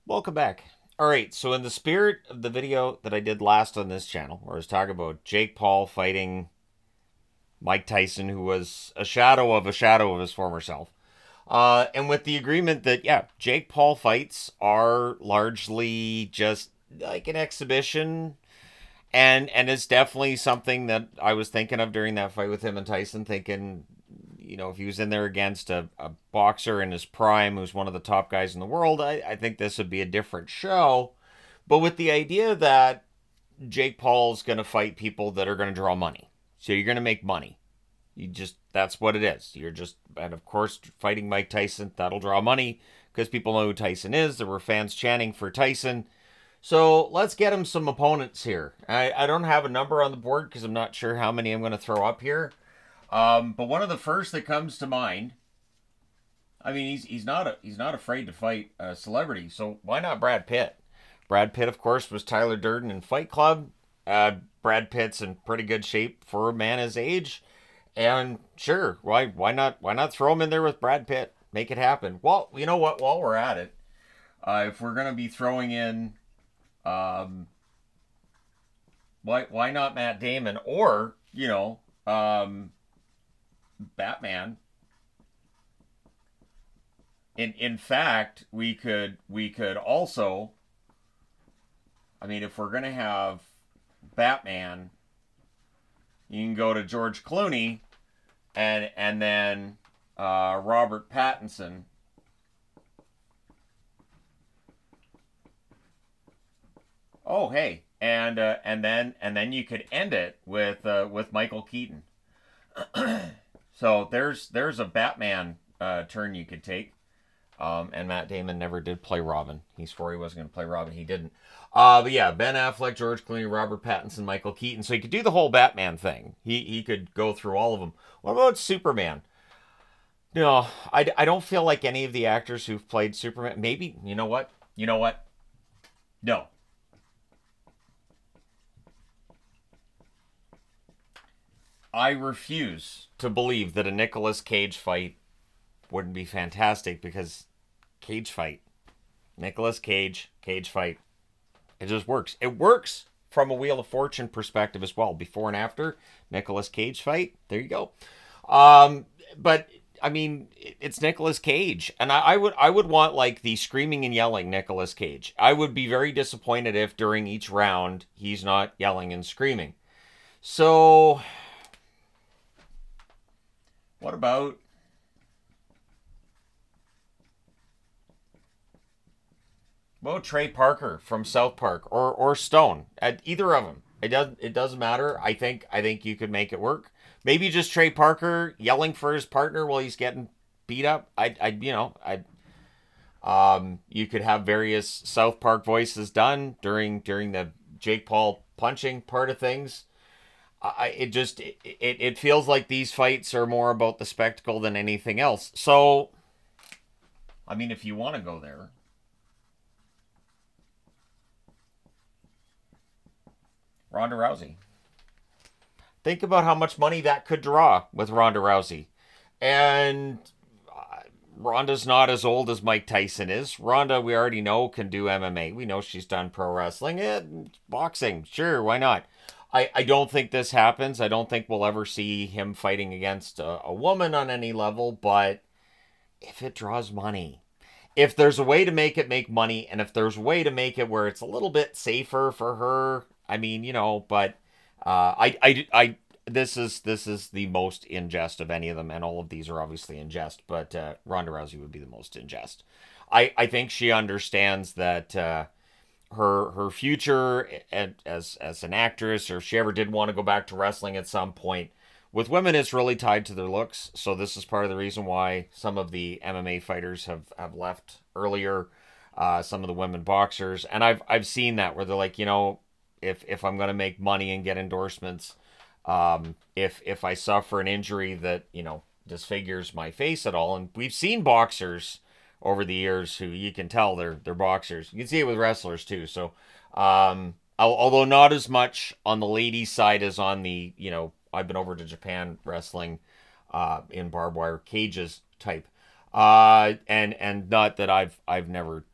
Welcome back. All right, so in the spirit of the video that I did last on this channel, where I was talking about Jake Paul fighting Mike Tyson, who was a shadow of his former self, and with the agreement that, yeah, Jake Paul fights are largely just like an exhibition, and it's definitely something that I was thinking of during that fight with him and Tyson, thinking, if he was in there against a boxer in his prime who's one of the top guys in the world, I think this would be a different show. But with the idea that Jake Paul's going to fight people that are going to draw money. So you're going to make money. That's what it is. And of course, fighting Mike Tyson, that'll draw money because people know who Tyson is. There were fans chanting for Tyson. So let's get him some opponents here. I don't have a number on the board because I'm not sure how many I'm going to throw up here. But one of the first that comes to mind, I mean, he's not afraid to fight a celebrity. So why not Brad Pitt? Brad Pitt, of course, was Tyler Durden in Fight Club. Brad Pitt's in pretty good shape for a man his age, and sure, why not throw him in there with Brad Pitt? Make it happen. Well, you know what? While we're at it, if we're gonna be throwing in, why not Matt Damon or Batman? In fact, we could also, I mean, if we're gonna have Batman, you can go to George Clooney and then Robert Pattinson. Oh, hey, and then you could end it with Michael Keaton. So there's a Batman turn you could take. And Matt Damon never did play Robin. He swore he wasn't going to play Robin. He didn't. But yeah, Ben Affleck, George Clooney, Robert Pattinson, Michael Keaton. So he could do the whole Batman thing. He could go through all of them. What about Superman? No, I don't feel like any of the actors who've played Superman. Maybe, you know what? No. I refuse to believe that a Nicolas Cage fight wouldn't be fantastic because cage fight. Nicolas Cage fight. It just works. It works from a Wheel of Fortune perspective as well. Before and after Nicolas Cage fight. There you go. But I mean, it's Nicolas Cage, and I would want like the screaming and yelling Nicolas Cage. I would be very disappointed if during each round he's not yelling and screaming. So, what about Trey Parker from South Park or Stone? Either of them. It doesn't matter. I think you could make it work. Maybe just Trey Parker yelling for his partner while he's getting beat up. You could have various South Park voices done during the Jake Paul punching part of things. It feels like these fights are more about the spectacle than anything else. So, I mean, if you want to go there, Ronda Rousey. Think about how much money that could draw with Ronda Rousey. And Ronda's not as old as Mike Tyson is. Ronda, we already know, can do MMA. We know she's done pro wrestling. Boxing, sure, why not? I don't think this happens. I don't think we'll ever see him fighting against a woman on any level. But if it draws money, if there's a way to make it make money, and if there's a way to make it where it's a little bit safer for her, I mean, but this is the most in jest of any of them, and all of these are obviously in jest, but Ronda Rousey would be the most in jest. I think she understands that her future as an actress, or if she ever did want to go back to wrestling at some point, with women, it's really tied to their looks. So this is part of the reason why some of the MMA fighters have left earlier. Some of the women boxers, and I've seen that where they're like, if I'm going to make money and get endorsements, if I suffer an injury that, disfigures my face at all, and we've seen boxers over the years who you can tell they're boxers. You can see it with wrestlers too. So, although not as much on the ladies' side as on the, I've been over to Japan wrestling in barbed wire cages type. And not that I've never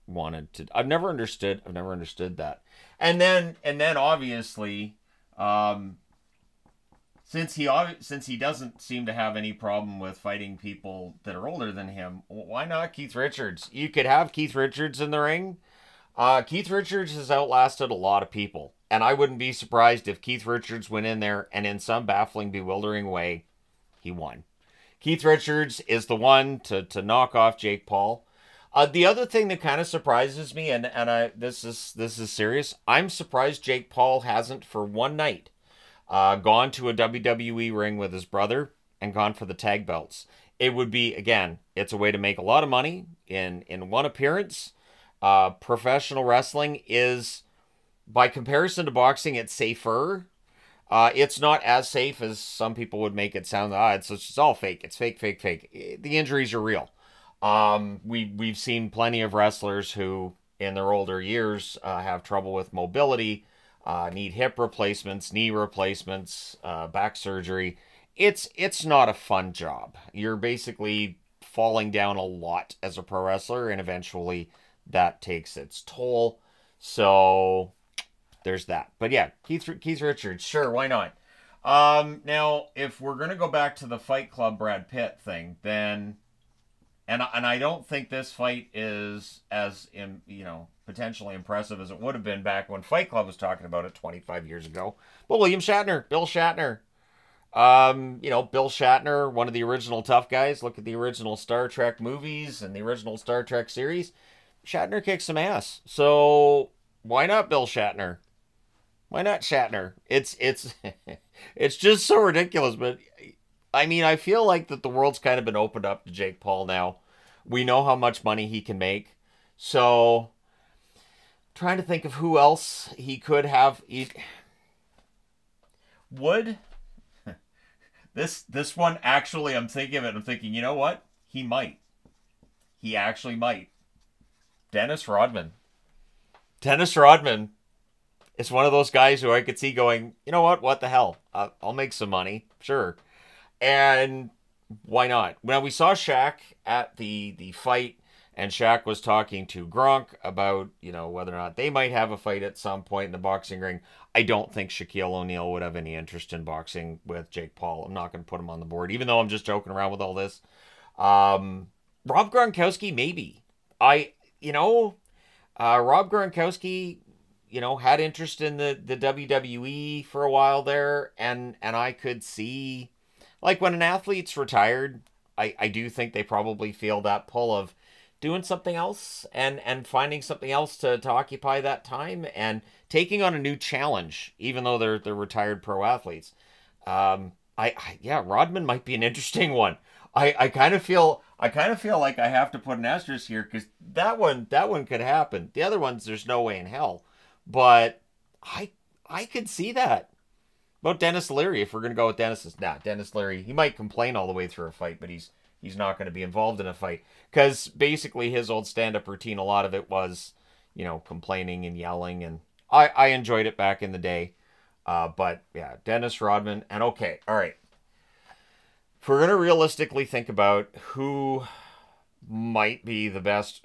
wanted to. I've never understood that. And then obviously, since he doesn't seem to have any problem with fighting people that are older than him, why not Keith Richards? You could have Keith Richards in the ring. Keith Richards has outlasted a lot of people, and I wouldn't be surprised if Keith Richards went in there and in some baffling, bewildering way, he won. Keith Richards is the one to knock off Jake Paul. The other thing that kind of surprises me, and this is serious, I'm surprised Jake Paul hasn't for one night gone to a WWE ring with his brother and gone for the tag belts. It would be, again, it's a way to make a lot of money in one appearance. Professional wrestling is, by comparison to boxing, it's safer. It's not as safe as some people would make it sound. It's all fake. It's fake, fake, fake. The injuries are real. We've seen plenty of wrestlers who, in their older years, have trouble with mobility, need hip replacements, knee replacements, back surgery. It's not a fun job. You're basically falling down a lot as a pro wrestler, and eventually that takes its toll. So there's that. But yeah, Keith Richards, sure, why not? Now, if we're gonna go back to the Fight Club Brad Pitt thing, then, and I don't think this fight is as potentially impressive as it would have been back when Fight Club was talking about it 25 years ago. But Bill Shatner. Bill Shatner, one of the original tough guys. Look at the original Star Trek movies and the original Star Trek series. Shatner kicks some ass. So why not Bill Shatner? Why not Shatner? It's it's just so ridiculous. But I mean, I feel like that the world's kind of been opened up to Jake Paul now. We know how much money he can make. So trying to think of who else he could have. Would this one actually? I'm thinking of it. I'm thinking, you know what? He might. He actually might. Dennis Rodman. Dennis Rodman is one of those guys who I could see going, you know what? What the hell? I'll make some money. Sure. And why not? When we saw Shaq at the fight, and Shaq was talking to Gronk about, whether or not they might have a fight at some point in the boxing ring. I don't think Shaquille O'Neal would have any interest in boxing with Jake Paul. I'm not going to put him on the board, even though I'm just joking around with all this. Rob Gronkowski, maybe. Rob Gronkowski, had interest in the WWE for a while there, and I could see, like, when an athlete's retired, I do think they probably feel that pull of doing something else and finding something else to occupy that time and taking on a new challenge, even though they're retired pro athletes. Rodman might be an interesting one. I kind of feel like I have to put an asterisk here because that one could happen. The other ones, there's no way in hell. But I could see that. About Dennis Leary, if we're gonna go with Dennis Leary, he might complain all the way through a fight, but he's not going to be involved in a fight because basically his old stand-up routine, a lot of it was, complaining and yelling, and I enjoyed it back in the day. But yeah, Dennis Rodman, and okay, all right. If we're going to realistically think about who might be the best,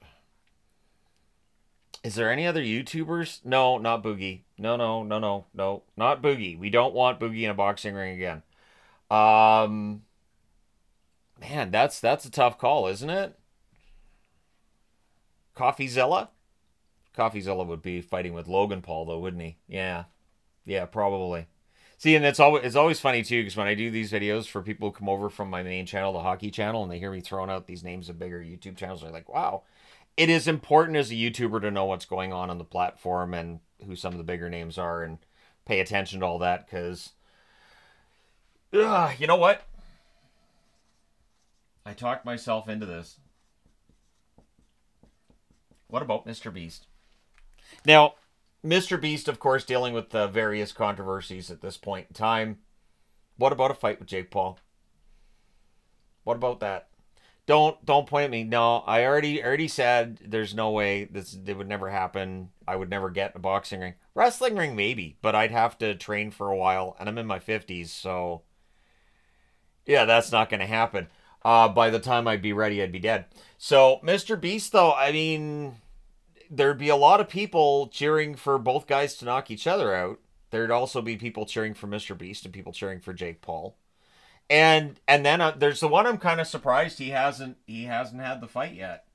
is there any other YouTubers? No, not Boogie. No, not Boogie. We don't want Boogie in a boxing ring again. Man, that's a tough call, isn't it? CoffeeZilla? CoffeeZilla would be fighting with Logan Paul, though, wouldn't he? Yeah, probably. See, and it's always funny, too, because when I do these videos for people who come over from my main channel, the hockey channel, and they hear me throwing out these names of bigger YouTube channels, they're like, wow. It is important as a YouTuber to know what's going on the platform and who some of the bigger names are and pay attention to all that, because, you know what? I talked myself into this. What about Mr. Beast? Now, Mr. Beast, of course, dealing with the various controversies at this point in time. What about a fight with Jake Paul? What about that? Don't point at me. No, I already said there's no way it would never happen. I would never get in a boxing ring. Wrestling ring, maybe, but I'd have to train for a while, and I'm in my 50s, so yeah, that's not going to happen. By the time I'd be ready, I'd be dead. So, Mr. Beast, though, I mean, there'd be a lot of people cheering for both guys to knock each other out. There'd also be people cheering for Mr. Beast and people cheering for Jake Paul. And then there's the one I'm kind of surprised he hasn't had the fight yet.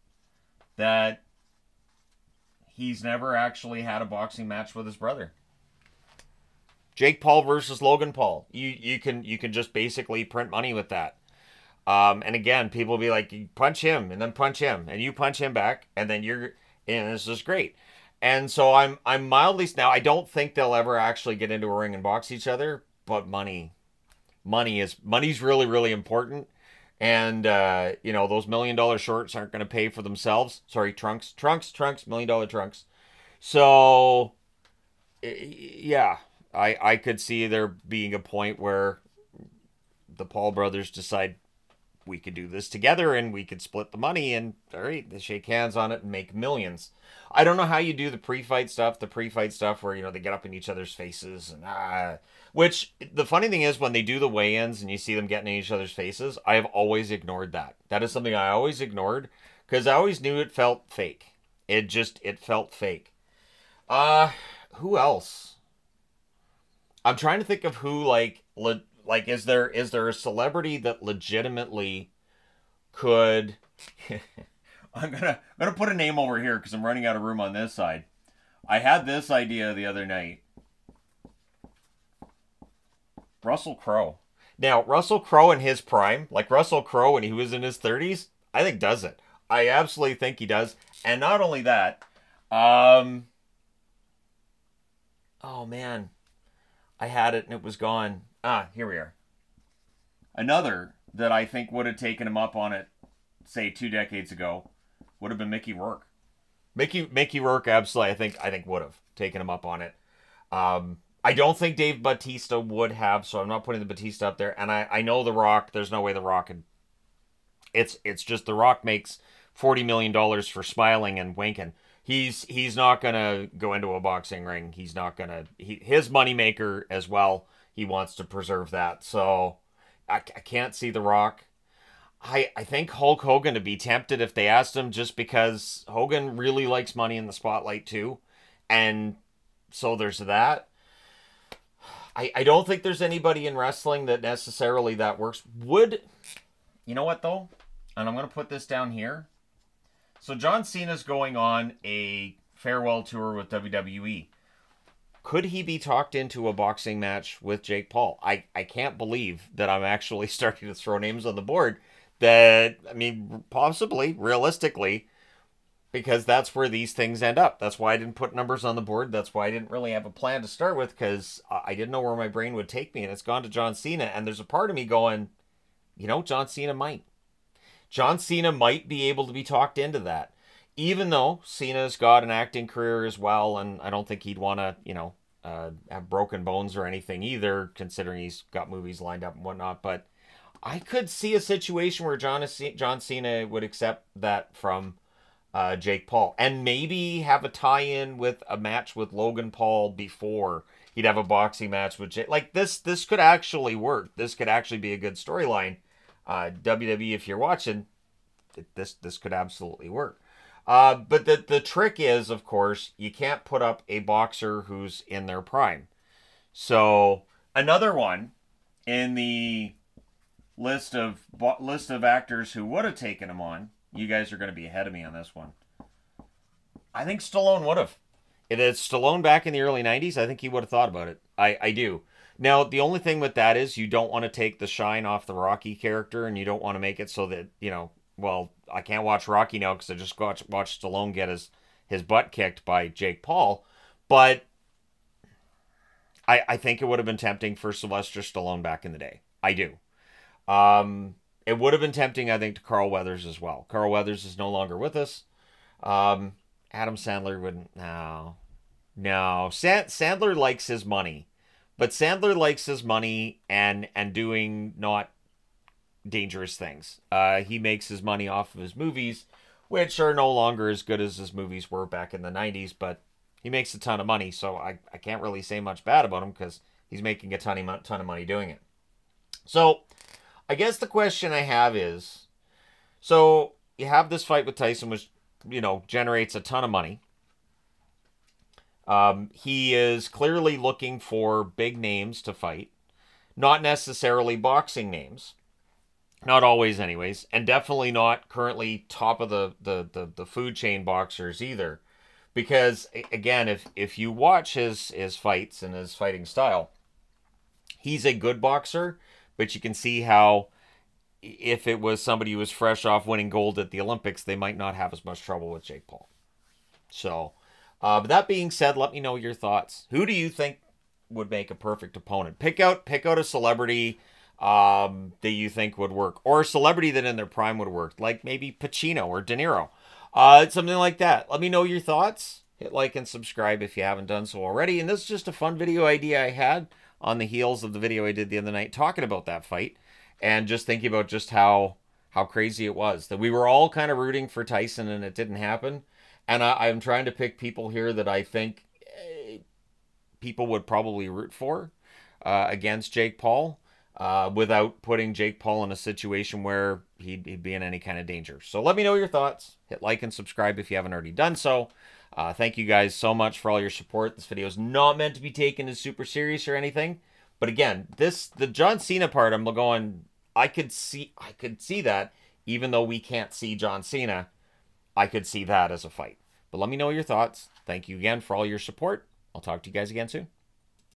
That he's never actually had a boxing match with his brother. Jake Paul versus Logan Paul. You can just basically print money with that. And again, people will be like, you punch him and then punch him and you punch him back and then this is great. And so I'm mildly now. I don't think they'll ever actually get into a ring and box each other, but money's really, really important. And those $1 million shorts aren't going to pay for themselves. Sorry, trunks, $1 million trunks. So yeah, I could see there being a point where the Paul brothers decide we could do this together and we could split the money and all right, they shake hands on it and make millions. I don't know how you do the pre-fight stuff where, they get up in each other's faces and which the funny thing is when they do the weigh-ins and you see them getting in each other's faces, I have always ignored that. That is something I always ignored because I always knew it felt fake. It felt fake. Who else? I'm trying to think of who is there a celebrity that legitimately could I'm gonna put a name over here because I'm running out of room on this side. I had this idea the other night. Russell Crowe. Now, Russell Crowe in his prime, like Russell Crowe when he was in his 30s, I think does it. I absolutely think he does. And not only that, oh man, I had it and it was gone. Here we are. Another that I think would have taken him up on it, say 2 decades ago, would have been Mickey Rourke. Mickey Rourke absolutely, I think would have taken him up on it. I don't think Dave Bautista would have, so I'm not putting the Bautista up there. And I know The Rock, there's no way The Rock could. It's just The Rock makes $40 million for smiling and winking. He's not going to go into a boxing ring. He's not going to. His moneymaker as well, he wants to preserve that. So I can't see The Rock. I think Hulk Hogan to be tempted if they asked him, just because Hogan really likes money in the spotlight too. And so there's that. I don't think there's anybody in wrestling that necessarily that works. You know what though? And I'm going to put this down here. So John Cena's going on a farewell tour with WWE. Could he be talked into a boxing match with Jake Paul? I can't believe that I'm actually starting to throw names on the board. Possibly, realistically, because that's where these things end up. That's why I didn't put numbers on the board. That's why I didn't really have a plan to start with, because I didn't know where my brain would take me, and it's gone to John Cena. And there's a part of me going, John Cena might. John Cena might be able to be talked into that. Even though Cena's got an acting career as well, and I don't think he'd want to, have broken bones or anything either, considering he's got movies lined up and whatnot. But I could see a situation where John Cena would accept that from Jake Paul, and maybe have a tie-in with a match with Logan Paul before he'd have a boxing match with Jake. Like this could actually work. This could actually be a good storyline. WWE, if you're watching, this could absolutely work. But the trick is, of course, you can't put up a boxer who's in their prime. So another one in the list of actors who would have taken him on. You guys are going to be ahead of me on this one. I think Stallone would have. If it's Stallone back in the early 90s, I think he would have thought about it. I do. Now, the only thing with that is you don't want to take the shine off the Rocky character, and you don't want to make it so that, I can't watch Rocky now because I just watched Stallone get his butt kicked by Jake Paul. But I think it would have been tempting for Sylvester Stallone back in the day. I do. It would have been tempting, I think, to Carl Weathers as well. Carl Weathers is no longer with us. Adam Sandler wouldn't. No. Sandler likes his money. But Sandler likes his money and doing not dangerous things. He makes his money off of his movies, which are no longer as good as his movies were back in the 90s, but he makes a ton of money, so I can't really say much bad about him because he's making a ton of money doing it. So I guess the question I have is, so you have this fight with Tyson, which, generates a ton of money. He is clearly looking for big names to fight, not necessarily boxing names. Not always, anyways, and definitely not currently top of the food chain boxers either. Because again, if you watch his fights and his fighting style, he's a good boxer, but you can see how if it was somebody who was fresh off winning gold at the Olympics, they might not have as much trouble with Jake Paul. So, but that being said, let me know your thoughts. Who do you think would make a perfect opponent? Pick out a celebrity that you think would work, or a celebrity that in their prime would work, like maybe Pacino or De Niro, something like that. Let me know your thoughts. Hit like and subscribe if you haven't done so already. And this is just a fun video idea I had on the heels of the video I did the other night talking about that fight, and just thinking about just how crazy it was that we were all kind of rooting for Tyson and it didn't happen. And I'm trying to pick people here that I think people would probably root for against Jake Paul. Without putting Jake Paul in a situation where he'd be in any kind of danger. So let me know your thoughts. Hit like and subscribe if you haven't already done so. Thank you guys so much for all your support. This video is not meant to be taken as super serious or anything. But again, the John Cena part, I'm going, I could see that, even though we can't see John Cena, I could see that as a fight. But let me know your thoughts. Thank you again for all your support. I'll talk to you guys again soon.